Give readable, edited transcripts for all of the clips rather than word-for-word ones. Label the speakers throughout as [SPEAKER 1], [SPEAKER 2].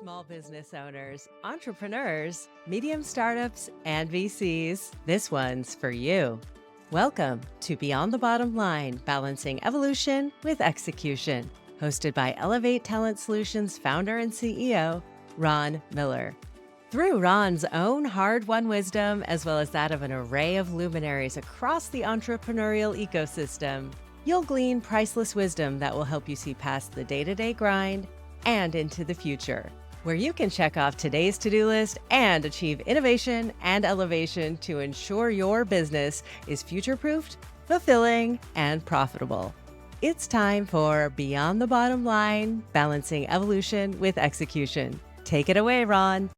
[SPEAKER 1] Small business owners, entrepreneurs, medium startups, and VCs, this one's for you. Welcome to Beyond the Bottom Line, Balancing Evolution with Execution, hosted by Elevate Talent Solutions founder and CEO, Ron Miller. Through Ron's own hard-won wisdom, as well as that of an array of luminaries across the entrepreneurial ecosystem, you'll glean priceless wisdom that will help you see past the day-to-day grind and into the future, where you can check off today's to-do list and achieve innovation and elevation to ensure your business is future-proofed, fulfilling, and profitable. It's time for Beyond the Bottom Line, Balancing Evolution with Execution. Take it away, Ron.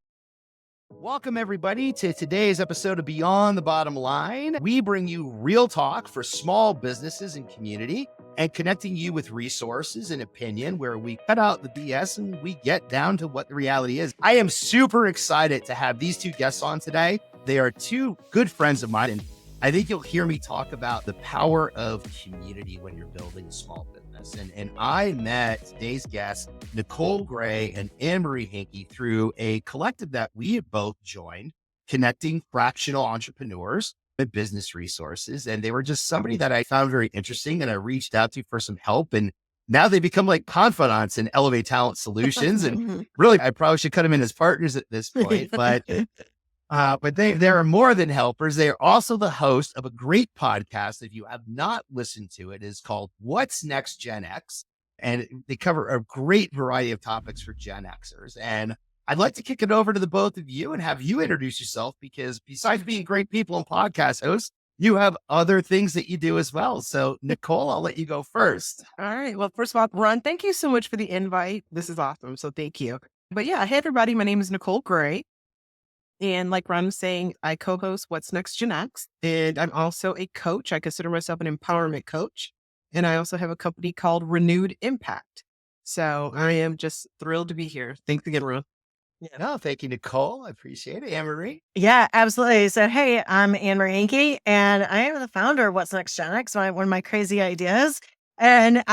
[SPEAKER 2] Welcome, everybody, to today's episode of Beyond the Bottom Line. We bring you real talk for small businesses and community and connecting you with resources and opinion where we cut out the BS and we get down to what the reality is. I am super excited to have these two guests on today. They are two good friends of mine, and I think you'll hear me talk about the power of community when you're building a small business. And I met today's guests, Nicole Gray and Anne-Marie Henke, through a collective that we have both joined, Connecting Fractional Entrepreneurs with Business Resources. And they were just somebody that I found very interesting and I reached out to for some help. And now they become like confidants in Elevate Talent Solutions. And really, I probably should cut them in as partners at this point, but they are more than helpers. They are also the host of a great podcast. If you have not listened to it, is called What's Next Gen X. And they cover a great variety of topics for Gen Xers. And I'd like to kick it over to the both of you and have you introduce yourself, because besides being great people and podcast hosts, you have other things that you do as well. So Nicole, I'll let you go first.
[SPEAKER 3] All right. Well, first of all, Ron, thank you so much for the invite. This is awesome. So thank you. But yeah, hey, everybody. My name is Nicole Gray. And like Ron was saying, I co-host What's Next Gen X, and I'm also a coach. I consider myself an empowerment coach. And I also have a company called Renewed Impact. So I am just thrilled to be here. Thanks again, Ron.
[SPEAKER 2] Yeah, no, thank you, Nicole. I appreciate it. Anne-Marie.
[SPEAKER 4] Yeah, absolutely. So, hey, I'm Anne-Marie Henke, and I am the founder of What's Next Gen X, one of my crazy ideas. And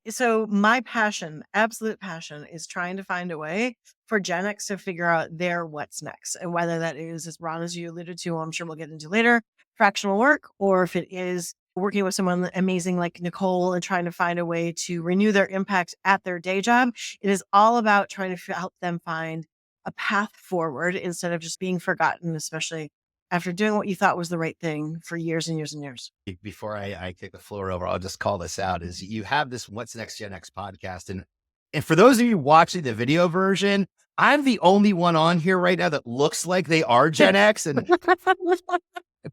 [SPEAKER 4] so my passion, absolute passion, is trying to find a way for Gen X to figure out their what's next. And whether that is, as Ron, as you alluded to, I'm sure we'll get into later, fractional work, or if it is working with someone amazing like Nicole and trying to find a way to renew their impact at their day job. It is all about trying to help them find a path forward instead of just being forgotten, especially after doing what you thought was the right thing for years and years and years.
[SPEAKER 2] Before I kick the floor over, I'll just call this out, is you have this What's Next Gen X podcast. And for those of you watching the video version, I'm the only one on here right now that looks like they are Gen X, and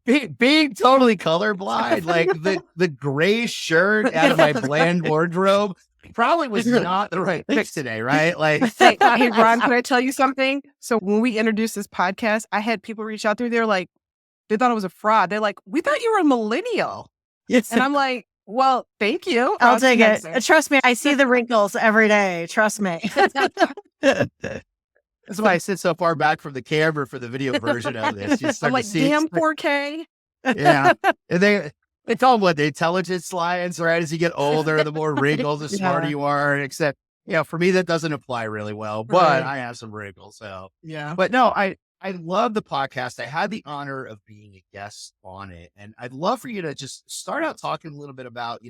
[SPEAKER 2] being totally colorblind, like the gray shirt out of my bland wardrobe probably was not the right pick today, right? Like,
[SPEAKER 3] hey, Ron, can I tell you something? So when we introduced this podcast, I had people reach out through there like, they thought it was a fraud. They're like, we thought you were a millennial.
[SPEAKER 4] Yes.
[SPEAKER 3] And I'm like, well, thank you.
[SPEAKER 4] I'll take it. Trust me, I see the wrinkles every day. Trust me.
[SPEAKER 2] That's why I sit so far back from the camera for the video version of this. You start
[SPEAKER 3] I'm like,
[SPEAKER 2] to see
[SPEAKER 3] damn 4K.
[SPEAKER 2] Yeah. And they call them what, the intelligence lines, right? As you get older, the more wrinkles, the smarter you are. Except, for me, that doesn't apply really well, but I have some wrinkles. So, but no, I love the podcast. I had the honor of being a guest on it. And I'd love for you to just start out talking a little bit about,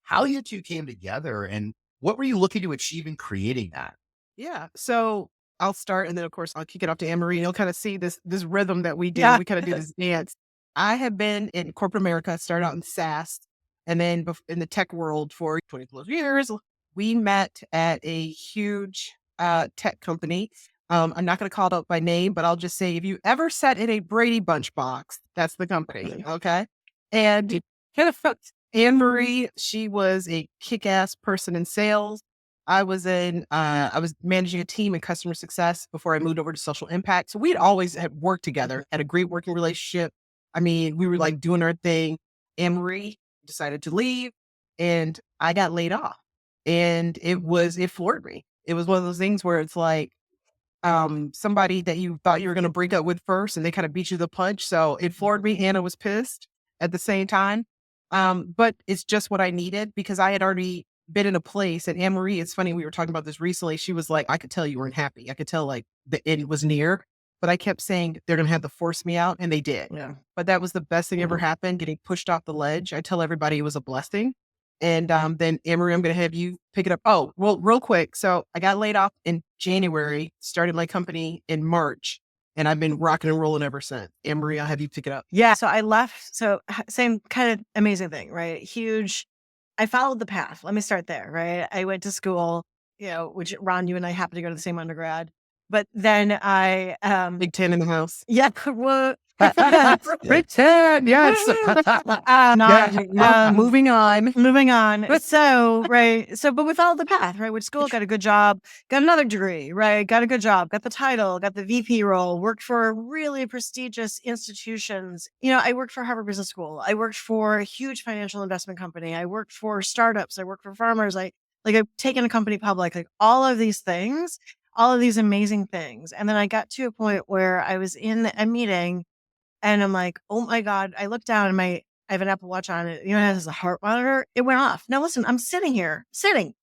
[SPEAKER 2] how you two came together and what were you looking to achieve in creating that?
[SPEAKER 3] Yeah. So I'll start, and then of course I'll kick it off to Anne-Marie, and you'll kind of see this rhythm that we do. Yeah. We kind of do this dance. I have been in corporate America, started out in SaaS, and then in the tech world for 20 plus years. We met at a huge tech company. I'm not going to call it out by name, but I'll just say, if you ever sat in a Brady Bunch box, that's the company. Okay. And kind of Anne-Marie, she was a kick-ass person in sales. I was managing a team in customer success before I moved over to social impact. So we'd always had worked together, had a great working relationship. I mean, we were like doing our thing. Anne-Marie decided to leave and I got laid off, and it floored me. It was one of those things where it's like, somebody that you thought you were going to break up with first, and they kind of beat you to the punch. So it floored me. Anna was pissed at the same time. But it's just what I needed, because I had already been in a place, and Anne Marie, it's funny, we were talking about this recently. She was like, I could tell you weren't happy. I could tell like the end was near, but I kept saying they're going to have to force me out, and they did.
[SPEAKER 4] Yeah.
[SPEAKER 3] But that was the best thing ever happened, getting pushed off the ledge. I tell everybody it was a blessing. And then Anne Marie, I'm going to have you pick it up. Oh, well, real quick. So I got laid off in January, started my company in March, and I've been rocking and rolling ever since. Anne Marie, I'll have you pick it up.
[SPEAKER 4] Yeah. So I left. So same kind of amazing thing, right? Huge. I followed the path. Let me start there, right? I went to school, which Ron, you and I happened to go to the same undergrad. But then I
[SPEAKER 3] Big 10 in the house.
[SPEAKER 4] Yeah. Well,
[SPEAKER 3] Big 10, yes. Moving on.
[SPEAKER 4] Moving on. So, right. So, but we followed the path, right? Went to school, got a good job, got another degree, right? Got a good job, got the title, got the VP role, worked for really prestigious institutions. I worked for Harvard Business School. I worked for a huge financial investment company. I worked for startups. I worked for farmers. I've taken a company public, like all of these things, all of these amazing things. And then I got to a point where I was in a meeting and I'm like, oh my God, I looked down and I have an Apple Watch on it. It has a heart monitor. It went off. Now listen, I'm sitting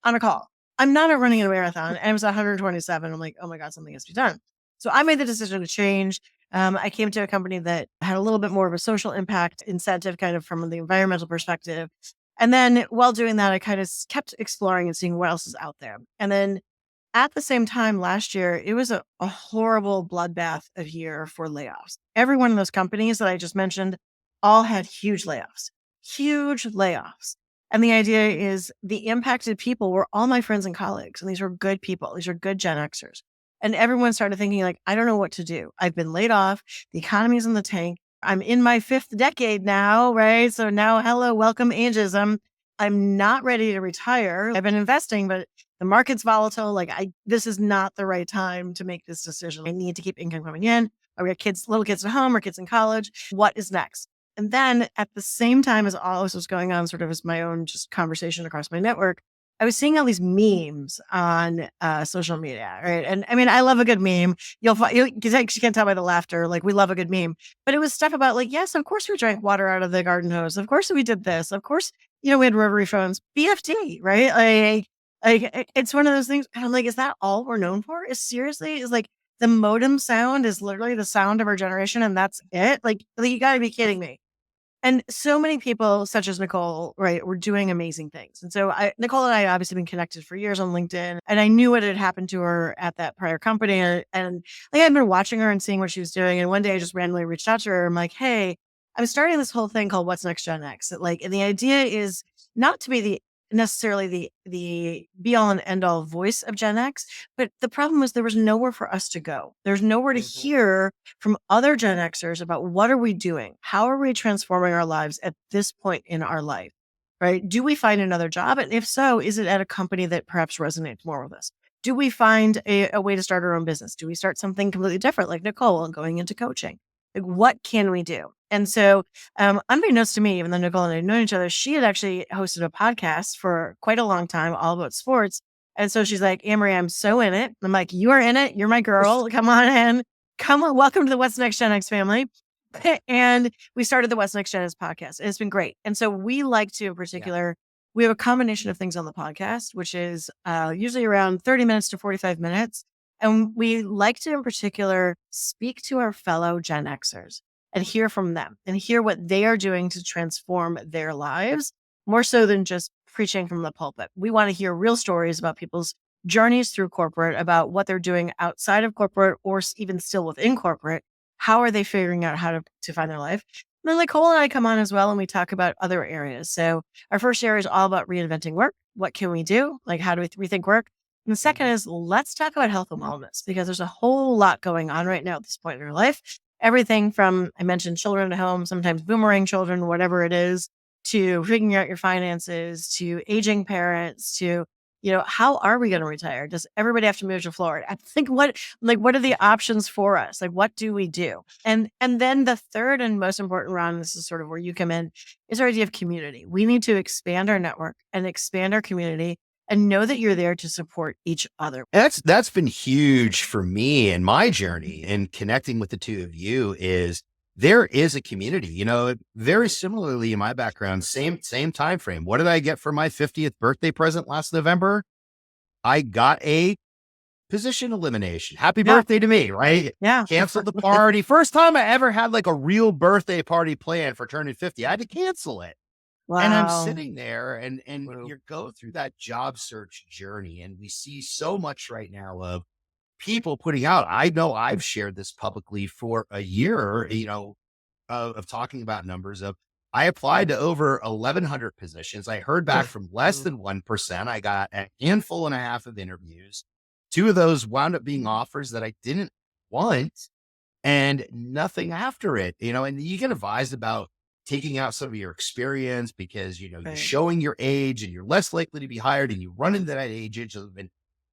[SPEAKER 4] on a call. I'm not running a marathon. And it was 127. I'm like, oh my God, something has to be done. So I made the decision to change. I came to a company that had a little bit more of a social impact incentive kind of from the environmental perspective. And then while doing that, I kind of kept exploring and seeing what else is out there. And then at the same time, last year, it was a horrible bloodbath of year for layoffs. Every one of those companies that I just mentioned all had huge layoffs. And the idea is the impacted people were all my friends and colleagues. And these were good people. These are good Gen Xers. And everyone started thinking like, I don't know what to do. I've been laid off. The economy's in the tank. I'm in my 5th decade now, right? So now, hello, welcome ageism. I'm not ready to retire. I've been investing, but the market's volatile. This is not the right time to make this decision. I need to keep income coming in. We got little kids at home or kids in college. What is next? And then at the same time as all this was going on, sort of as my own just conversation across my network, I was seeing all these memes on social media, right? And I mean, I love a good meme. You can't tell by the laughter, like we love a good meme. But it was stuff about like, yes, of course we drank water out of the garden hose. Of course we did this. Of course, we had rotary phones, BFD, right? Like it's one of those things. And I'm like, is that all we're known for? Is like the modem sound is literally the sound of our generation and that's it? Like you got to be kidding me. And so many people, such as Nicole, right, were doing amazing things. And so Nicole and I obviously been connected for years on LinkedIn, and I knew what had happened to her at that prior company. And I'd been watching her and seeing what she was doing. And one day I just randomly reached out to her. I'm like, hey, I'm starting this whole thing called What's Next Gen X. And the idea is not to be necessarily the be all and end all voice of Gen X, but the problem was there was nowhere for us to go. There's nowhere to hear from other Gen Xers about what are we doing? How are we transforming our lives at this point in our life, right? Do we find another job? And if so, is it at a company that perhaps resonates more with us? Do we find a way to start our own business? Do we start something completely different like Nicole and going into coaching? Like, what can we do? And so, unbeknownst to me, even though Nicole and I had known each other, she had actually hosted a podcast for quite a long time, all about sports. And so she's like, Anne-Marie, I'm so in it. I'm like, you are in it. You're my girl. Come on in. Come on. Welcome to the What's Next Gen X family. And we started the What's Next Gen X podcast. And it's been great. And so we like to, in particular, we have a combination of things on the podcast, which is usually around 30 minutes to 45 minutes. And we like to, in particular, speak to our fellow Gen Xers and hear from them and hear what they are doing to transform their lives, more so than just preaching from the pulpit. We want to hear real stories about people's journeys through corporate, about what they're doing outside of corporate or even still within corporate. How are they figuring out how to find their life? And then Nicole and I come on as well, and we talk about other areas. So our first area is all about reinventing work. What can we do? Like, how do we rethink work? And the second is, let's talk about health and wellness, because there's a whole lot going on right now at this point in our life. Everything from, I mentioned children at home, sometimes boomerang children, whatever it is, to figuring out your finances, to aging parents, to, how are we going to retire? Does everybody have to move to Florida? I think what are the options for us? Like, what do we do? And then the third and most important round, this is sort of where you come in, is our idea of community. We need to expand our network and expand our community and know that you're there to support each other.
[SPEAKER 2] That's been huge for me in my journey, and connecting with the two of you is there is a community, very similarly in my background, same time frame. What did I get for my 50th birthday present last November? I got a position elimination. Happy birthday to me, right?
[SPEAKER 4] Yeah.
[SPEAKER 2] Canceled the party. First time I ever had like a real birthday party planned for turning 50. I had to cancel it.
[SPEAKER 4] Wow.
[SPEAKER 2] And I'm sitting there and
[SPEAKER 3] Wow.
[SPEAKER 2] you go through that job search journey, and we see so much right now of people putting out. I know I've shared this publicly for a year, of talking about numbers of, I applied to over 1,100 positions. I heard back from less than 1%. I got a handful and a half of interviews. 2 of those wound up being offers that I didn't want, and nothing after it, and you get advised about taking out some of your experience because, you're
[SPEAKER 4] Right.
[SPEAKER 2] showing your age and you're less likely to be hired, and you run into that age, and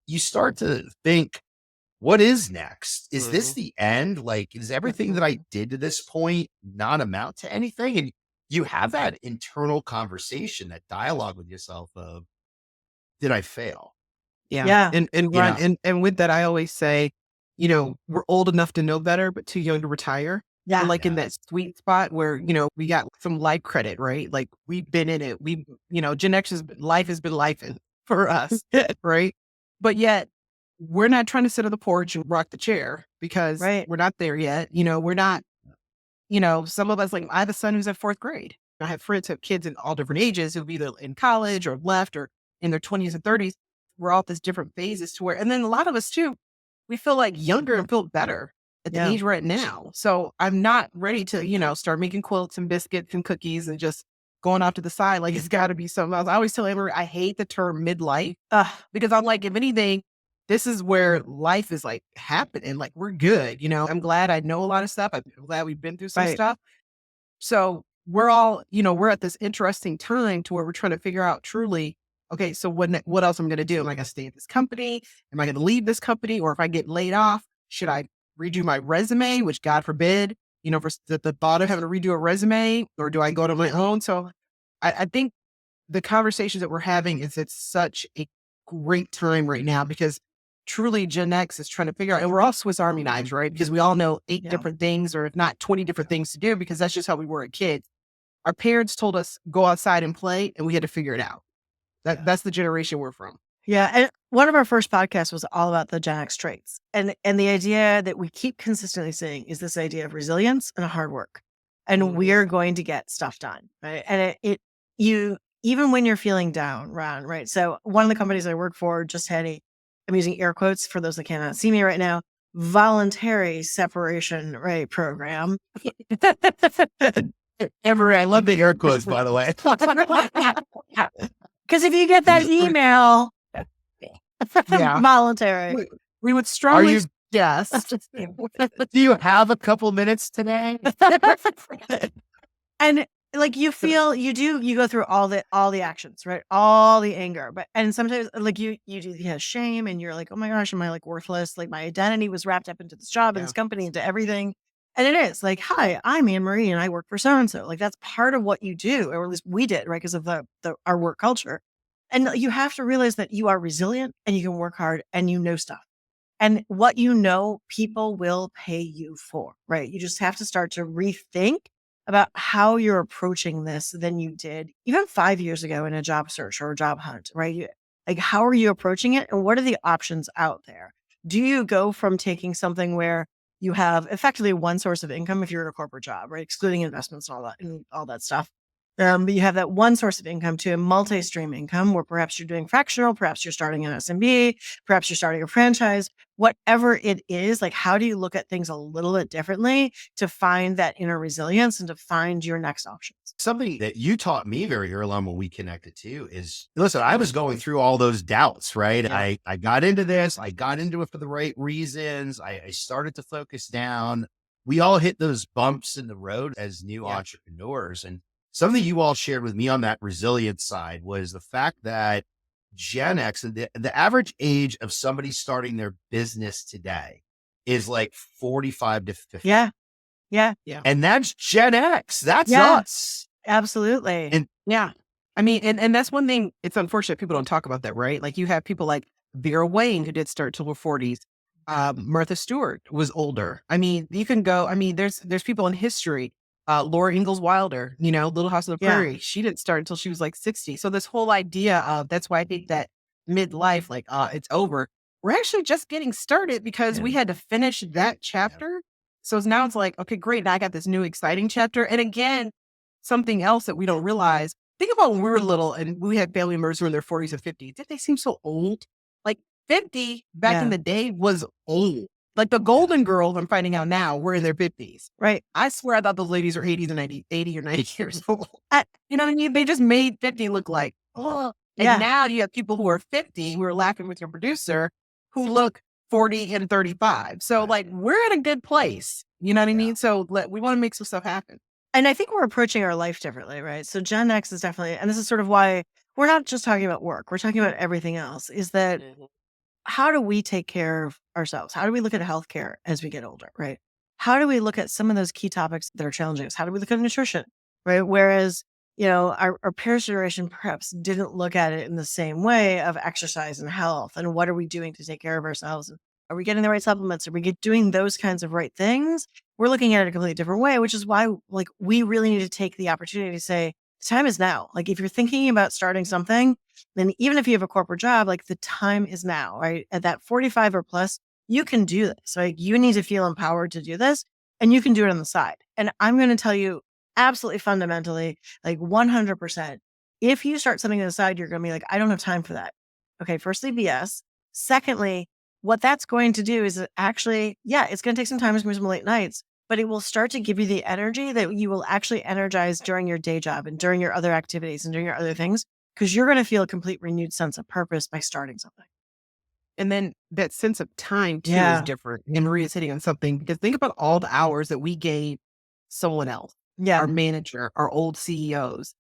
[SPEAKER 2] you start to think, what is next? Is this the end? Like, is everything that I did to this point not amount to anything? And you have that internal conversation, that dialogue with yourself of, did I fail?
[SPEAKER 3] Yeah.
[SPEAKER 4] Yeah.
[SPEAKER 3] And Ron, and with that, I always say, we're old enough to know better, but too young to retire.
[SPEAKER 4] Yeah.
[SPEAKER 3] We're like in
[SPEAKER 2] Yeah.
[SPEAKER 3] that sweet spot where, we got some life credit, right? Like we've been in it. Gen X life has been life for us, right? But yet we're not trying to sit on the porch and rock the chair because
[SPEAKER 4] Right.
[SPEAKER 3] we're not there yet. We're not, some of us, like I have a son who's at 4th grade. I have friends who have kids in all different ages who've either in college or left or in their 20s and 30s. We're all at this different phases to where, and then a lot of us too, we feel like younger and feel better at the
[SPEAKER 4] Yeah.
[SPEAKER 3] age we're at now. So I'm not ready to, start making quilts and biscuits and cookies and just going off to the side. Like it's got to be something else. I always tell Emery, I hate the term midlife because I'm like, if anything, this is where life is like happening. Like we're good. I'm glad I know a lot of stuff. I'm glad we've been through some
[SPEAKER 4] Right.
[SPEAKER 3] stuff. So we're all, we're at this interesting time to where we're trying to figure out truly, okay, so what else I'm going to do? Am I going to stay at this company? Am I going to leave this company? Or if I get laid off, should I redo my resume, which God forbid, for the thought of having to redo a resume, or do I go to my own? So I think the conversations that we're having is it's such a great time right now because truly Gen X is trying to figure out, and we're all Swiss Army knives, right? Because we all know 8
[SPEAKER 4] Yeah.
[SPEAKER 3] different things, or if not 20 different things to do, because that's just how we were as kids. Our parents told us, go outside and play, and we had to figure it out. That's the generation we're from.
[SPEAKER 4] Yeah. And one of our first podcasts was all about the Gen X traits. And the idea that we keep consistently saying is this idea of resilience and hard work. And we're going to get stuff done. Right. And you, even when you're feeling down, Ron, right? So one of the companies I work for just had I'm using air quotes for those that cannot see me right now, voluntary separation, right, program.
[SPEAKER 2] Emery, I love the air quotes, by the way.
[SPEAKER 4] Because if you get that email,
[SPEAKER 3] Yeah.
[SPEAKER 4] voluntary.
[SPEAKER 3] We would strongly
[SPEAKER 2] Yes. Do you have a couple minutes today?
[SPEAKER 4] And like you go through all the actions, right? All the anger, and sometimes like you do shame, and you're like, oh my gosh, am I like worthless? Like my identity was wrapped up into this job and this company, into everything. And it is like, hi, I'm Anne Marie and I work for so-and-so. Like that's part of what you do, or at least we did, right? Because of our work culture. And you have to realize that you are resilient and you can work hard and you know stuff. And what people will pay you for, right? You just have to start to rethink about how you're approaching this than you did even 5 years ago in a job search or a job hunt, right? Like, how are you approaching it? And what are the options out there? Do you go from taking something where you have effectively one source of income if you're in a corporate job, right? Excluding investments and all that stuff. But you have that one source of income to a multi-stream income where perhaps you're doing fractional, perhaps you're starting an SMB, perhaps you're starting a franchise, whatever it is. Like, how do you look at things a little bit differently to find that inner resilience and to find your next options?
[SPEAKER 2] Something that you taught me very early on when we connected too is, listen, I was going through all those doubts, right?
[SPEAKER 3] Yeah.
[SPEAKER 2] I got into this. I got into it for the right reasons. I started to focus down. We all hit those bumps in the road as new entrepreneurs. And something you all shared with me on that resilience side was the fact that Gen X, the average age of somebody starting their business today is like 45 to 50.
[SPEAKER 4] Yeah.
[SPEAKER 2] And that's Gen X. That's
[SPEAKER 4] Yeah.
[SPEAKER 2] us.
[SPEAKER 4] Absolutely.
[SPEAKER 2] And
[SPEAKER 3] Yeah. I mean, and that's one thing. It's unfortunate people don't talk about that, right? Like you have people like Vera Wayne who did start till her 40s. Martha Stewart was older. I mean, you can go, I mean, there's people in history, Laura Ingalls Wilder, Little House on the Prairie. She didn't start until she was like 60. So this whole idea of, that's why I think that midlife, like, it's over. We're actually just getting started because we had to finish that chapter. So now it's like, okay, great. Now I got this new exciting chapter. And again, something else that we don't realize. Think about when we were little and we had family members who were in their 40s and 50s. Did they seem so old? Like 50 back in the day was old. Like the Golden Girls, I'm finding out now, were in their 50s.
[SPEAKER 4] Right.
[SPEAKER 3] I swear I thought those ladies were 80s and 80 or 90 years old. You know what I mean? They just made 50 look like, oh. And now you have people who are 50, we were laughing with your producer, who look 40 and 35. So like, we're in a good place. You know what I mean? So we want to make some stuff happen.
[SPEAKER 4] And I think we're approaching our life differently, right? So Gen X is definitely, and this is sort of why we're not just talking about work, we're talking about everything else, is that how do we take care of ourselves? How do we look at healthcare as we get older, right? How do we look at some of those key topics that are challenging us? How do we look at nutrition, right? Whereas, our parents' generation perhaps didn't look at it in the same way of exercise and health and what are we doing to take care of ourselves? Are we getting the right supplements? Are we doing those kinds of right things? We're looking at it a completely different way, which is why like we really need to take the opportunity to say, the time is now. Like if you're thinking about starting something, then even if you have a corporate job, like the time is now, right? At that 45 or plus, you can do this. Like you need to feel empowered to do this and you can do it on the side. And I'm going to tell you absolutely fundamentally, like 100%, if you start something on the side, you're going to be like, I don't have time for that. Okay. Firstly, BS. Secondly, what that's going to do is actually, it's going to take some time, it's going to be some late nights, but it will start to give you the energy that you will actually energize during your day job and during your other activities and during your other things, because you're going to feel a complete renewed sense of purpose by starting something.
[SPEAKER 3] And then that sense of time too is different. And Maria's hitting on something, because think about all the hours that we gave someone else, our manager, our old CEOs.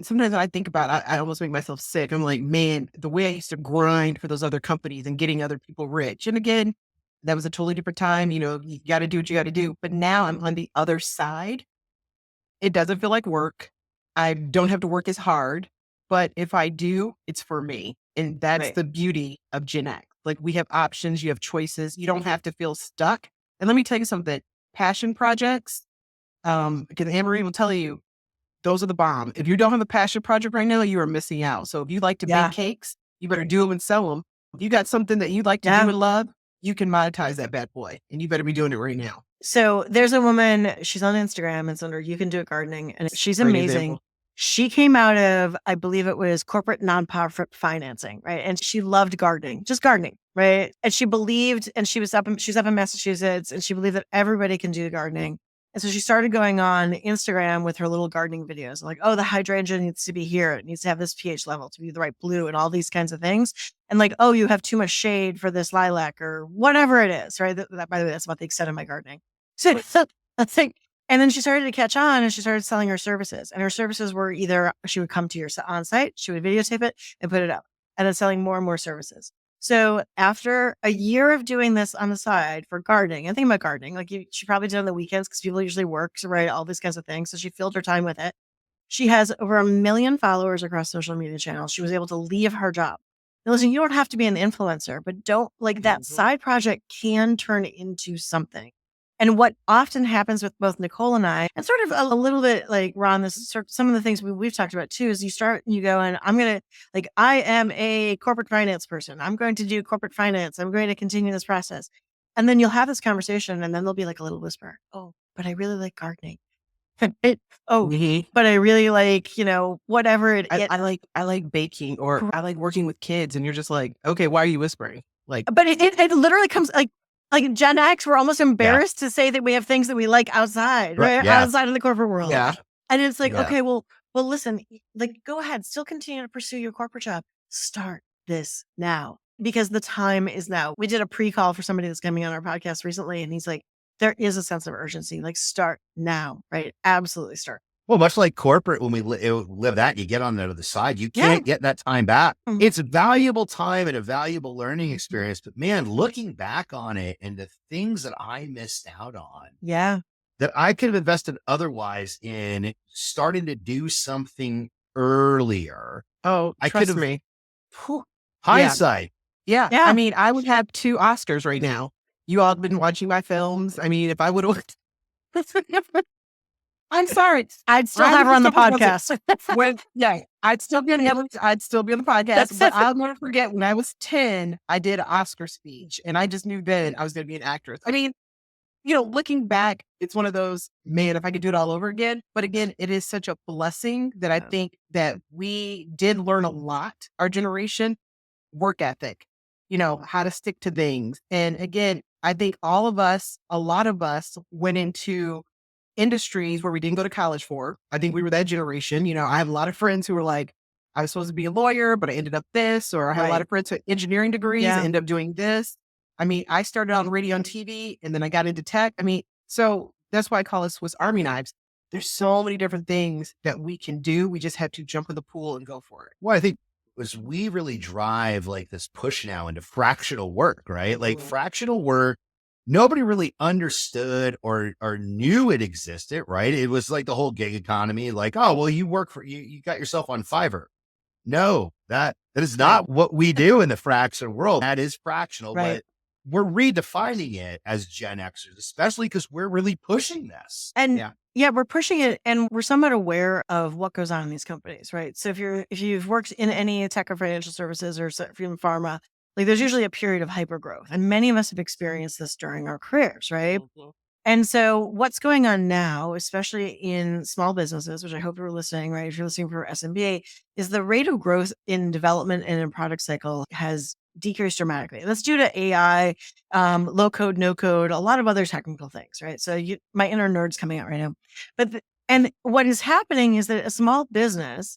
[SPEAKER 3] Sometimes when I think about it, I almost make myself sick. I'm like, man, the way I used to grind for those other companies and getting other people rich. And again, that was a totally different time. You got to do what you got to do. But now I'm on the other side. It doesn't feel like work. I don't have to work as hard. But if I do, it's for me. And that's the beauty of Gen X. Like we have options, you have choices. You don't have to feel stuck. And let me tell you something, passion projects, because Anne-Marie will tell you, those are the bomb. If you don't have a passion project right now, you are missing out. So if you like to bake cakes, you better do them and sell them. If you got something that you like to do and love, you can monetize that bad boy. And you better be doing it right now.
[SPEAKER 4] So there's a woman, she's on Instagram. It's under You Can Do It Gardening. And she's amazing. She came out of, I believe it was corporate nonprofit financing, right? And she loved gardening, just gardening, right? And she believed, and she's up in Massachusetts, and she believed that everybody can do gardening. And so she started going on Instagram with her little gardening videos, like, oh, the hydrangea needs to be here. It needs to have this pH level to be the right blue and all these kinds of things. And like, oh, you have too much shade for this lilac or whatever it is, right? That by the way, that's about the extent of my gardening. So that's like, and then she started to catch on and she started selling her services. And her services were either she would come to your on site, she would videotape it and put it up, and then selling more and more services. So after a year of doing this on the side for gardening, and think about gardening, like she probably did on the weekends because people usually work, right? All these kinds of things. So she filled her time with it. She has over 1 million followers across social media channels. She was able to leave her job. Now listen, you don't have to be an influencer, but don't like that side project can turn into something. And what often happens with both Nicole and I, and sort of a little bit like Ron, this is sort of some of the things we've talked about too, is you go and I am a corporate finance person. I'm going to do corporate finance. I'm going to continue this process. And then you'll have this conversation and then there'll be like a little whisper. Oh, but I really like gardening. But I really like, whatever it is.
[SPEAKER 3] I like baking, or I like working with kids. And you're just like, okay, why are you whispering? Like,
[SPEAKER 4] but it literally comes like Gen X, we're almost embarrassed to say that we have things that we like outside, right? Outside of the corporate world. Yeah. And it's like, okay, well, listen, like, go ahead, still continue to pursue your corporate job. Start this now because the time is now. We did a pre-call for somebody that's coming on our podcast recently. And he's like, there is a sense of urgency, like start now, right? Absolutely start.
[SPEAKER 2] Well, much like corporate, when we live that, you get on the other side, you can't get that time back. Mm-hmm. It's a valuable time and a valuable learning experience. But man, looking back on it and the things that I missed out on, that I could have invested otherwise in starting to do something earlier.
[SPEAKER 3] Oh,
[SPEAKER 2] I
[SPEAKER 3] trust me.
[SPEAKER 2] Hindsight.
[SPEAKER 3] Yeah.
[SPEAKER 4] Yeah.
[SPEAKER 3] I mean, I would have 2 Oscars right now. You all have been watching my films. I mean, if I would have, I'm sorry.
[SPEAKER 4] I'd still
[SPEAKER 3] I'm
[SPEAKER 4] have her on the
[SPEAKER 3] someone wasn't-
[SPEAKER 4] podcast.
[SPEAKER 3] I'd still be on the podcast. But I'll never forget when I was 10, I did an Oscar speech, and I just knew then I was going to be an actress. I mean, looking back, it's one of those, man, if I could do it all over again. But again, it is such a blessing that I think that we did learn a lot, our generation, work ethic, how to stick to things. And again, I think a lot of us went into industries where we didn't go to college for. I think we were that generation. I have a lot of friends who were like, I was supposed to be a lawyer, but I ended up this, or I have a lot of friends with engineering degrees, end up doing this. I mean, I started on radio and TV, and then I got into tech. I mean, so that's why I call it Swiss Army knives. There's so many different things that we can do. We just have to jump in the pool and go for it.
[SPEAKER 2] Well, I think we really drive like this push now into fractional work, right? Like fractional work, nobody really understood or knew it existed, right? It was like the whole gig economy, like, oh, well, you work for you got yourself on Fiverr. No, that is not what we do in the fractional world. That is fractional, but we're redefining it as Gen Xers, especially because we're really pushing this.
[SPEAKER 4] And we're pushing it, and we're somewhat aware of what goes on in these companies, right? So if you've worked in any tech or financial services, or if you're in pharma, like there's usually a period of hyper growth, and many of us have experienced this during our careers, right? And so what's going on now, especially in small businesses, which I hope you're listening, right? If you're listening for SMBA, is the rate of growth in development and in product cycle has decreased dramatically. That's due to AI, low code, no code, a lot of other technical things, right? So my inner nerd's coming out right now. And what is happening is that a small business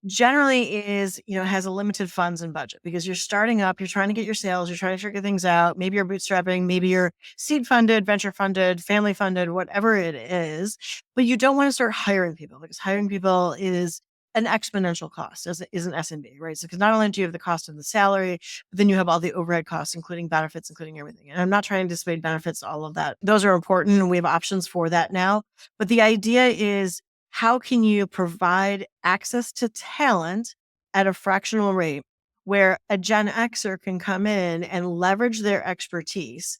[SPEAKER 4] generally has a limited funds and budget, because you're starting up, you're trying to get your sales, you're trying to figure things out. Maybe you're bootstrapping, maybe you're seed funded, venture funded, family funded, whatever it is, but you don't want to start hiring people, because hiring people is an exponential cost as is an SMB, right? So, because not only do you have the cost of the salary, but then you have all the overhead costs, including benefits, including everything. And I'm not trying to dissuade benefits, all of that. Those are important, and we have options for that now. But the idea is, how can you provide access to talent at a fractional rate where a Gen Xer can come in and leverage their expertise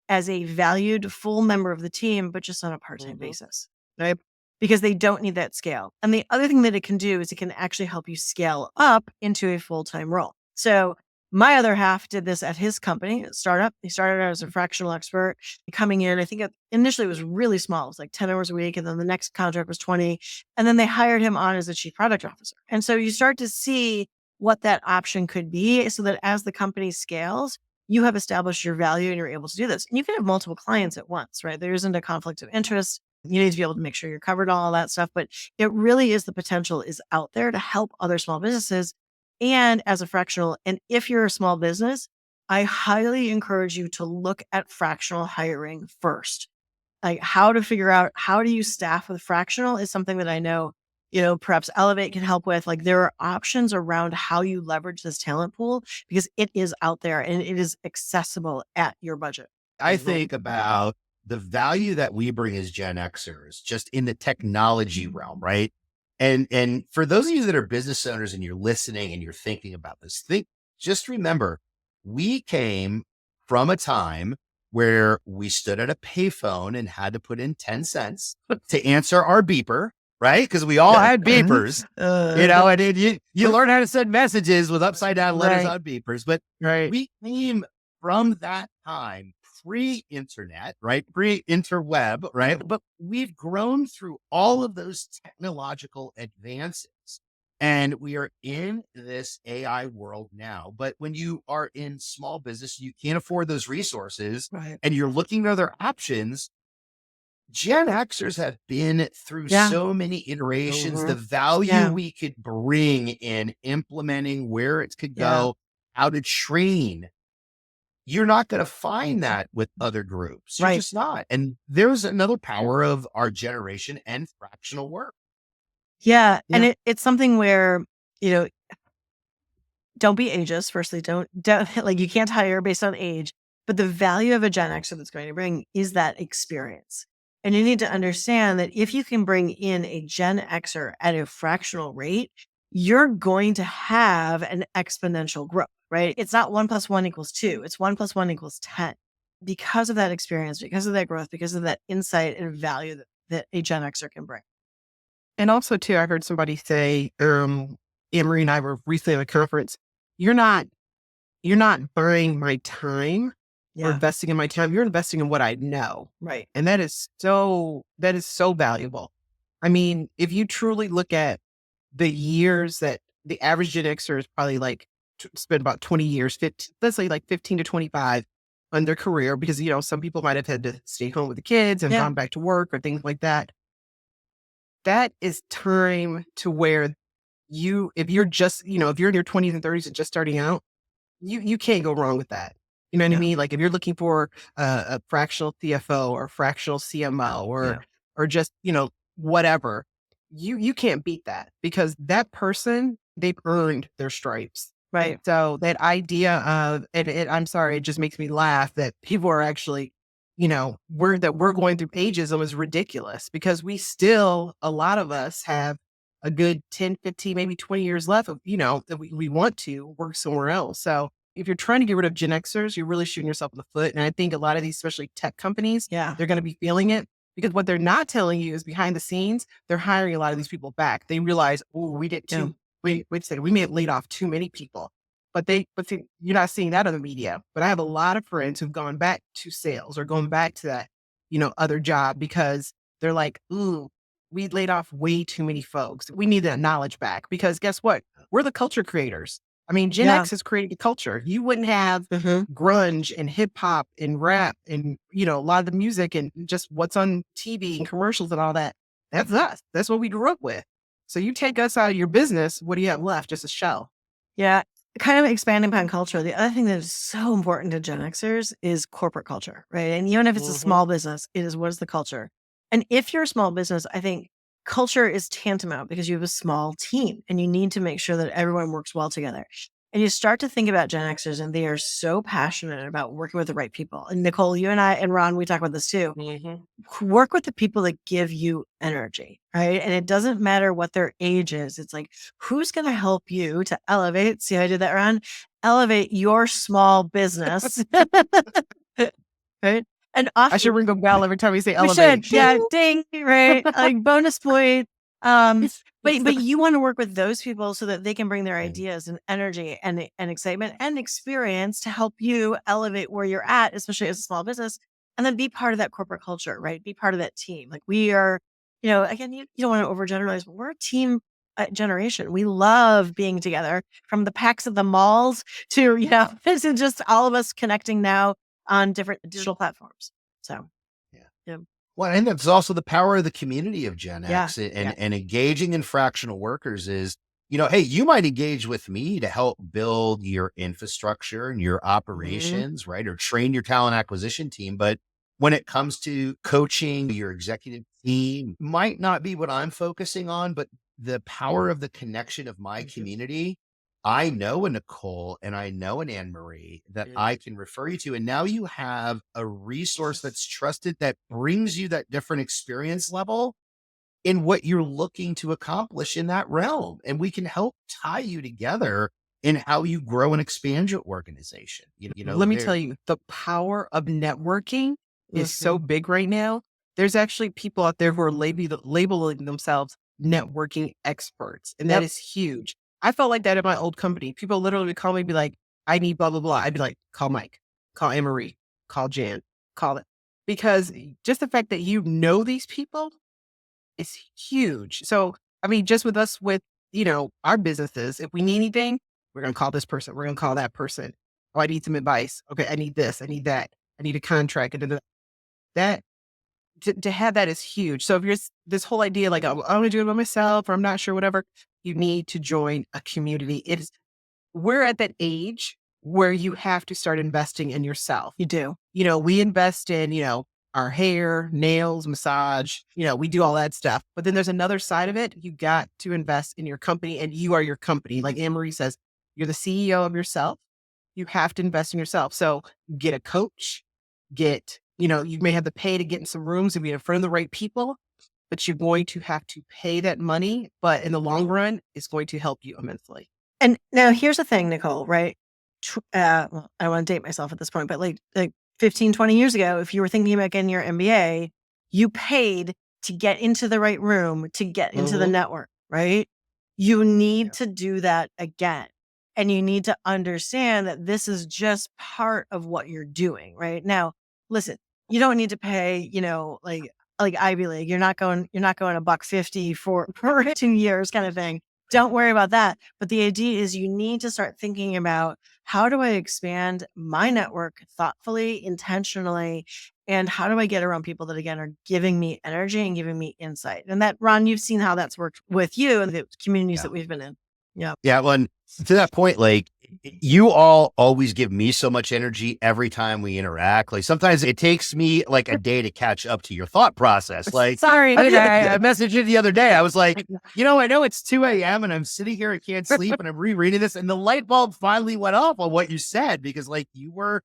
[SPEAKER 4] as a valued full member of the team, but just on a part-time basis, right? Because they don't need that scale. And the other thing that it can do is it can actually help you scale up into a full-time role. So my other half did this at his company, startup. He started out as a fractional expert, coming in. I think initially it was really small. It was like 10 hours a week. And then the next contract was 20. And then they hired him on as a chief product officer. And so you start to see what that option could be, so that as the company scales, you have established your value and you're able to do this. And you can have multiple clients at once, right? There isn't a conflict of interest. You need to be able to make sure you're covered on all that stuff. But it really is, the potential is out there to help other small businesses. And as a fractional, and if you're a small business, I highly encourage you to look at fractional hiring first. Like, how to figure out how do you staff with fractional is something that I know, perhaps Elevate can help with. Like, there are options around how you leverage this talent pool, because it is out there and it is accessible at your budget.
[SPEAKER 2] I think about the value that we bring as Gen Xers just in the technology realm, right? And for those of you that are business owners and you're listening and you're thinking about this, just remember, we came from a time where we stood at a payphone and had to put in 10 cents to answer our beeper, right? Because we all had beepers, and you learn how to send messages with upside down letters on beepers. But we came from that time, pre-internet, right? Pre-interweb, right? But we've grown through all of those technological advances, and we are in this AI world now. But when you are in small business, you can't afford those resources, and you're looking at other options. Gen Xers have been through so many iterations, the value we could bring in implementing, where it could go, how to train. You're not going to find that with other groups. You're just not. And there's another power of our generation and fractional work.
[SPEAKER 4] Yeah. And it's something where, don't be ageist. Firstly, don't like, you can't hire based on age, but the value of a Gen Xer that's going to bring is that experience. And you need to understand that if you can bring in a Gen Xer at a fractional rate, you're going to have an exponential growth, right? It's not 1 + 1 = 2. It's 1 + 1 = 10 because of that experience, because of that growth, because of that insight and value that a Gen Xer can bring.
[SPEAKER 3] And also too, I heard somebody say, Anne-Marie and I were recently at a conference. You're not buying my time or investing in my time. You're investing in what I know.
[SPEAKER 4] Right.
[SPEAKER 3] And that is so valuable. I mean, if you truly look at the years that the average Gen Xer is probably like spend about 20 years, 15, let's say like 15 to 25 on their career, because, some people might have had to stay home with the kids and gone back to work or things like that. That is time to where if you're just, if you're in your 20s and 30s and just starting out, you can't go wrong with that. You know what I mean? Like if you're looking for a fractional CFO or fractional CMO or just, whatever, you can't beat that, because that person, they've earned their stripes.
[SPEAKER 4] Right.
[SPEAKER 3] And so that idea of, I'm sorry, it just makes me laugh that people are actually, we're going through ageism is ridiculous, because a lot of us have a good 10, 15, maybe 20 years left of, that we want to work somewhere else. So if you're trying to get rid of Gen Xers, you're really shooting yourself in the foot. And I think a lot of these, especially tech companies, they're going to be feeling it, because what they're not telling you is behind the scenes, they're hiring a lot of these people back. They realize, oh, we did too. Wait a second, we may have laid off too many people. But see, you're not seeing that on the media. But I have a lot of friends who've gone back to sales or going back to that, other job, because they're like, ooh, we laid off way too many folks. We need that knowledge back, because guess what? We're the culture creators. I mean, Gen X has created a culture. You wouldn't have grunge and hip hop and rap and, a lot of the music and just what's on TV and commercials and all that. That's us. That's what we grew up with. So you take us out of your business, what do you have left? Just a shell.
[SPEAKER 4] Yeah. Kind of expanding upon culture. The other thing that is so important to Gen Xers is corporate culture, right? And even if it's a small business, it is, what is the culture? And if you're a small business, I think culture is tantamount, because you have a small team and you need to make sure that everyone works well together. And you start to think about Gen Xers, and they are so passionate about working with the right people. And Nicole, you and I and Ron, we talk about this too. Work with the people that give you energy, right? And it doesn't matter what their age is. It's like, who's going to help you to elevate? See how I did that, Ron? Elevate your small business. Right? And often,
[SPEAKER 3] I should ring a bell every time we say elevate.
[SPEAKER 4] We should, yeah, ding, right? Like bonus point. But you want to work with those people so that they can bring their ideas and energy and excitement and experience to help you elevate where you're at, especially as a small business, and then be part of that corporate culture, right? Be part of that team. Like we are, again, you don't want to overgeneralize, but we're a team generation. We love being together, from the packs at the malls to, it's just all of us connecting now on different digital platforms. So, yeah.
[SPEAKER 2] Well, and that's also the power of the community of Gen X and engaging in fractional workers is, hey, you might engage with me to help build your infrastructure and your operations, right? Or train your talent acquisition team. But when it comes to coaching your executive team, might not be what I'm focusing on, but the power of the connection of my community. I know a Nicole and I know an Anne-Marie that I can refer you to. And now you have a resource that's trusted that brings you that different experience level in what you're looking to accomplish in that realm. And we can help tie you together in how you grow and expand your organization.
[SPEAKER 3] Let me tell you, the power of networking is so big right now. There's actually people out there who are labeling themselves networking experts. And that is huge. I felt like that at my old company. People literally would call me and be like, I need blah, blah, blah. I'd be like, call Mike, call Anne-Marie, call Jan, call it. Because just the fact that you know these people is huge. So, I mean, just with us, with, our businesses, if we need anything, we're going to call this person. We're going to call that person. Oh, I need some advice. Okay, I need this. I need that. I need a contract. And that, to have that is huge. So if you're this whole idea, like, I want to do it by myself, or I'm not sure, whatever, you need to join a community. We're at that age where you have to start investing in yourself.
[SPEAKER 4] You do.
[SPEAKER 3] We invest in, our hair, nails, massage, we do all that stuff. But then there's another side of it. You got to invest in your company, and you are your company. Like Anne-Marie says, you're the CEO of yourself. You have to invest in yourself. So get a coach, you may have to pay to get in some rooms and be in front of the right people, but you're going to have to pay that money. But in the long run, it's going to help you immensely.
[SPEAKER 4] And now here's the thing, Nicole, right? well, I don't want to date myself at this point, but like 15, 20 years ago, if you were thinking about getting your MBA, you paid to get into the right room, to get into the network, right? You need to do that again. And you need to understand that this is just part of what you're doing right now. Listen, you don't need to pay, like Ivy League. You're not going $150 for 2 years kind of thing. Don't worry about that. But the idea is you need to start thinking about, how do I expand my network thoughtfully, intentionally, and how do I get around people that, again, are giving me energy and giving me insight? And that, Ron, you've seen how that's worked with you and the communities that we've been in. Yeah.
[SPEAKER 2] Yeah. Well, and to that point, like, you all always give me so much energy every time we interact. Like, sometimes it takes me like a day to catch up to your thought process. Like,
[SPEAKER 4] sorry,
[SPEAKER 2] I messaged you the other day. I was like, I know it's 2 a.m. and I'm sitting here, I can't sleep, and I'm rereading this, and the light bulb finally went off on what you said, because like, you were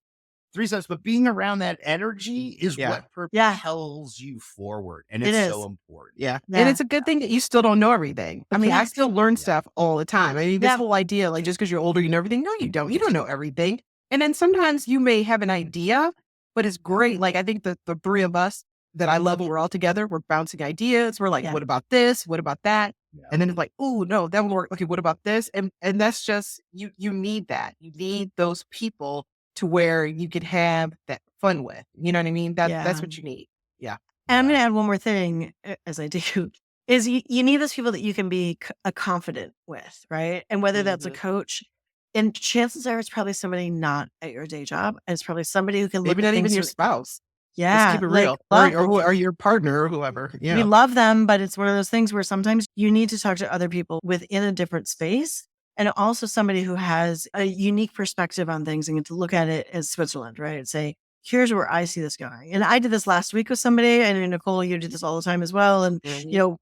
[SPEAKER 2] 3 steps, but being around that energy is what propels you forward. And it's so important.
[SPEAKER 3] Yeah. And it's a good thing that you still don't know everything. I mean, I still learn stuff all the time. I mean, this whole idea, like, just because you're older, you know everything. No, you don't. You don't know everything. And then sometimes you may have an idea, but it's great. Like, I think the three of us that I love when we're all together, we're bouncing ideas. We're like, what about this? What about that? Yeah. And then it's like, oh, no, that won't work. Okay, what about this? And that's just, you need that. You need those people to where you could have that fun with. You know what I mean? That's what you need. Yeah.
[SPEAKER 4] And I'm going to add one more thing, as I do, is you need those people that you can be confident with, right? And whether that's a coach, and chances are it's probably somebody not at your day job. And it's probably somebody who can look
[SPEAKER 3] maybe
[SPEAKER 4] at
[SPEAKER 3] not even
[SPEAKER 4] things
[SPEAKER 3] your spouse.
[SPEAKER 4] Yeah.
[SPEAKER 3] Let's keep it real. Or your partner or whoever. Yeah.
[SPEAKER 4] We love them, but it's one of those things where sometimes you need to talk to other people within a different space. And also somebody who has a unique perspective on things and get to look at it as Switzerland, right? Say, here's where I see this going. And I did this last week with somebody, and Nicole, you do this all the time as well. And,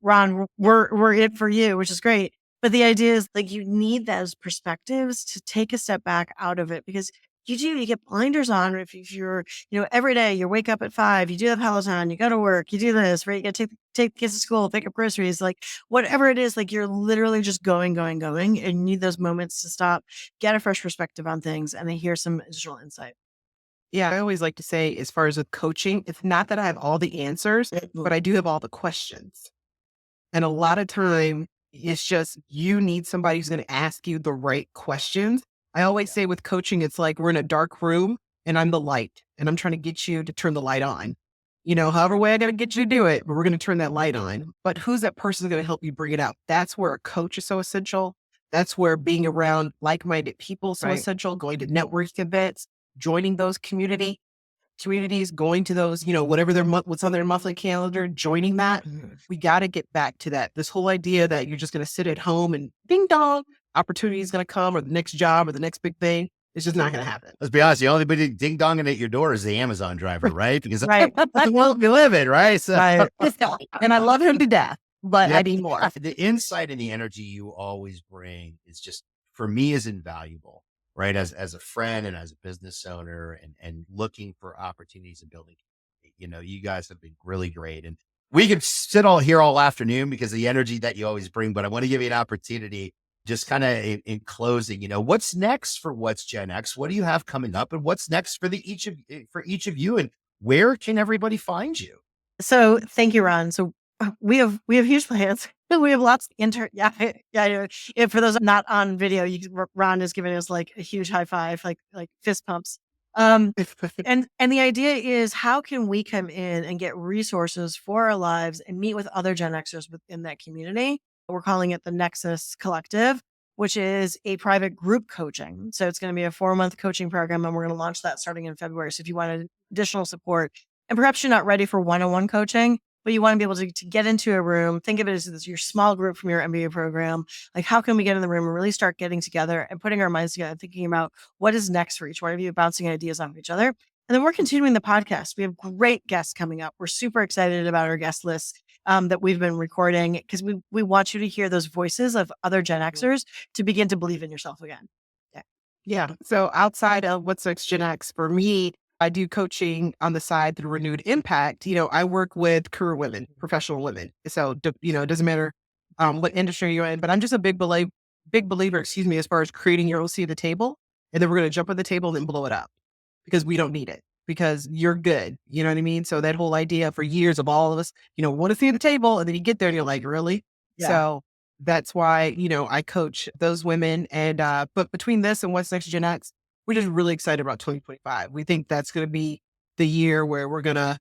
[SPEAKER 4] Ron, we're it for you, which is great. But the idea is, like, you need those perspectives to take a step back out of it, because you get blinders on if you're, every day you wake up at 5, you do the Peloton, you go to work, you do this, right? You got to take kids to school, pick up groceries, like whatever it is, like you're literally just going, and you need those moments to stop, get a fresh perspective on things, and then hear some additional insight.
[SPEAKER 3] Yeah. I always like to say, as far as with coaching, it's not that I have all the answers, but I do have all the questions. And a lot of time it's just, you need somebody who's going to ask you the right questions. I always say with coaching, it's like we're in a dark room and I'm the light, and I'm trying to get you to turn the light on. However way I got to get you to do it, but we're going to turn that light on. But who's that person going to help you bring it out? That's where a coach is so essential. That's where being around like-minded people is so essential. Going to networking events, joining those communities, going to those, whatever what's on their monthly calendar, joining that. We got to get back to that. This whole idea that you're just going to sit at home and ding dong, opportunity is going to come, or the next job or the next big thing. It's just not going to happen.
[SPEAKER 2] Let's be honest. The only body ding donging at your door is the Amazon driver, right? Because that's the world we live in, right? So,
[SPEAKER 3] and I love him to death, but I need more.
[SPEAKER 2] The insight and the energy you always bring is just, for me, is invaluable, right? As a friend and as a business owner, and looking for opportunities and building, you guys have been really great. And we could sit here all afternoon because of the energy that you always bring, but I want to give you an opportunity, just kind of in closing, what's next for What's Gen X? What do you have coming up, and what's next for each of you, and where can everybody find you?
[SPEAKER 4] So thank you, Ron. So we have huge plans. We have lots of for those not on video, Ron is giving us like a huge high five, like fist pumps. And the idea is, how can we come in and get resources for our lives and meet with other Gen Xers within that community? We're calling it the Nexus Collective, which is a private group coaching. So it's going to be a 4-month coaching program, and we're going to launch that starting in February. So if you want additional support, and perhaps you're not ready for one-on-one coaching, but you want to be able to get into a room, think of it as your small group from your MBA program. Like, how can we get in the room and really start getting together and putting our minds together, thinking about what is next for each one of you, bouncing ideas off of each other. And then we're continuing the podcast. We have great guests coming up. We're super excited about our guest list that we've been recording, because we want you to hear those voices of other Gen Xers to begin to believe in yourself again.
[SPEAKER 3] Yeah. So outside of What's Next Gen X, for me, I do coaching on the side through Renewed Impact. I work with career women, professional women. So, it doesn't matter what industry you're in, but I'm just a big believer, as far as creating your own seat at the table. and then we're going to jump on the table and then blow it up because we don't need it because you're good. You know what I mean? So that whole idea for years of all of us, want to see the table, and then you get there and you're like, really?
[SPEAKER 4] Yeah.
[SPEAKER 3] So that's why, I coach those women. And, but between this and What's Next Gen X, we're just really excited about 2025. We think that's going to be the year where we're going to,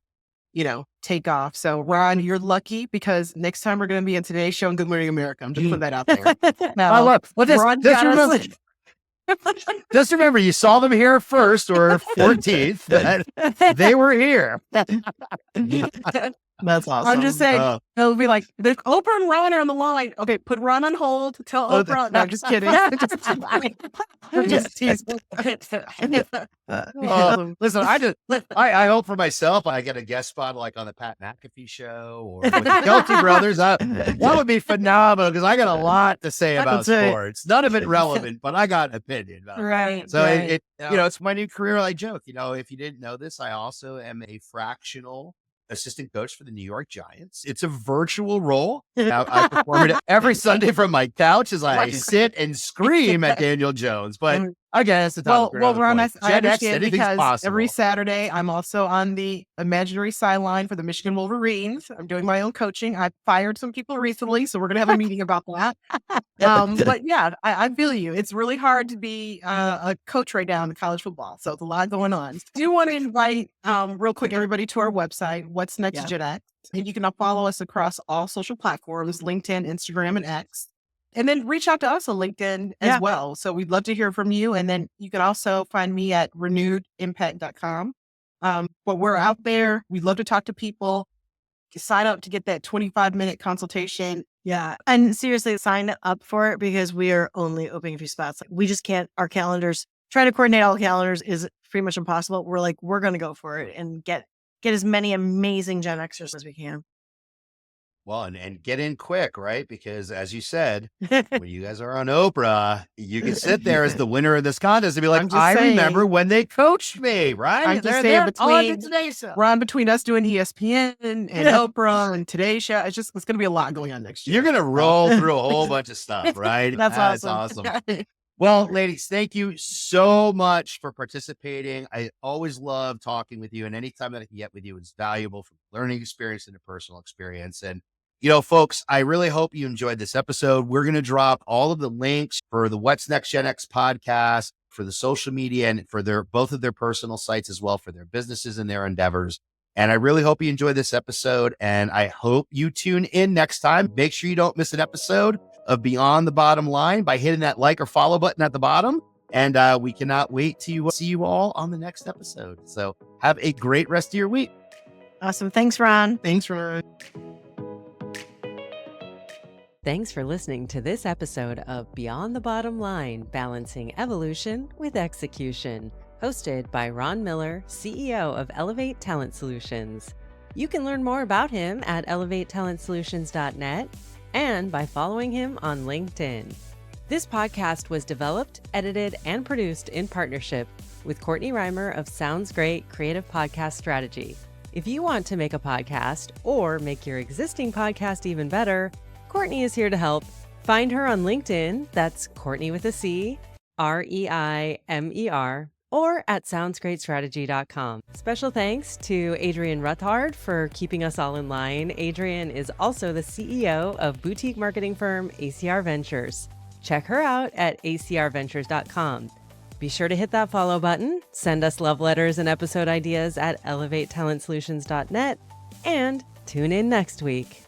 [SPEAKER 3] take off. So Ron, you're lucky because next time we're going to be in Today's Show and Good Morning America. I'm just putting that out there.
[SPEAKER 2] I love. Well, just remember, you saw them here first or 14th. They were here.
[SPEAKER 3] That's awesome. I'm just saying, they'll be like, there's Oprah and Ron are on the line. Okay, put Ron on hold. Tell Oprah. No, just kidding. Just teasing.
[SPEAKER 2] Listen, I hope for myself I get a guest spot like on the Pat McAfee show or with the Kelty Brothers. That would be phenomenal because I got a lot to say about sports. None of it relevant, but I got an opinion about it.
[SPEAKER 3] Right.
[SPEAKER 2] So it's my new career. I joke, if you didn't know this, I also am a fractional assistant coach for the New York Giants. It's a virtual role. I perform it every Sunday from my couch as I sit and scream at Daniel Jones. But again, it's
[SPEAKER 3] well, Ron, I understand because every Saturday I'm also on the imaginary sideline for the Michigan Wolverines. I'm doing my own coaching. I fired some people recently, so we're gonna have a meeting about that. But yeah, I feel you. It's really hard to be a coach right now in college football, so it's a lot going on. I do want to invite real quick everybody to our website, What's Next Gen X, and you can now follow us across all social platforms: LinkedIn, Instagram, and X. And then reach out to us on LinkedIn as well. So we'd love to hear from you. And then you can also find me at renewedimpact.com. But we're out there. We'd love to talk to people. Sign up to get that 25-minute consultation.
[SPEAKER 4] Yeah. And seriously, sign up for it because we are only opening a few spots. We just can't, our calendars, trying to coordinate all the calendars is pretty much impossible. We're like, we're going to go for it and get as many amazing Gen Xers as we can.
[SPEAKER 2] Well, and get in quick, right? Because as you said, when you guys are on Oprah, you can sit there as the winner of this contest and be like, remember when they coached me, right?
[SPEAKER 3] I'm just saying between us doing ESPN and Oprah and Today's Show, it's going to be a lot going on next year.
[SPEAKER 2] You're going to roll through a whole bunch of stuff, right?
[SPEAKER 3] That's awesome.
[SPEAKER 2] Well, ladies, thank you so much for participating. I always love talking with you, and anytime that I can get with you, it's valuable from learning experience and a personal experience. And folks, I really hope you enjoyed this episode. We're going to drop all of the links for the What's Next Gen X podcast, for the social media, and for both of their personal sites as well, for their businesses and their endeavors. And I really hope you enjoyed this episode, and I hope you tune in next time. Make sure you don't miss an episode of Beyond the Bottom Line by hitting that like or follow button at the bottom. And we cannot wait to see you all on the next episode. So have a great rest of your week.
[SPEAKER 4] Awesome. Thanks, Ron.
[SPEAKER 3] Thanks, Ron.
[SPEAKER 1] Thanks for listening to this episode of Beyond the Bottom Line, Balancing Evolution with Execution, hosted by Ron Miller, CEO of Elevate Talent Solutions. You can learn more about him at elevatetalentsolutions.net and by following him on LinkedIn. This podcast was developed, edited, and produced in partnership with Courtney Reimer of Sounds Great Creative Podcast Strategy. If you want to make a podcast or make your existing podcast even better, Courtney is here to help. Find her on LinkedIn, that's Courtney with a C, Reimer, or at soundsgreatstrategy.com. Special thanks to Adrian Ruthard for keeping us all in line. Adrian is also the CEO of boutique marketing firm ACR Ventures. Check her out at acrventures.com. Be sure to hit that follow button, send us love letters and episode ideas at elevatetalentsolutions.net, and tune in next week.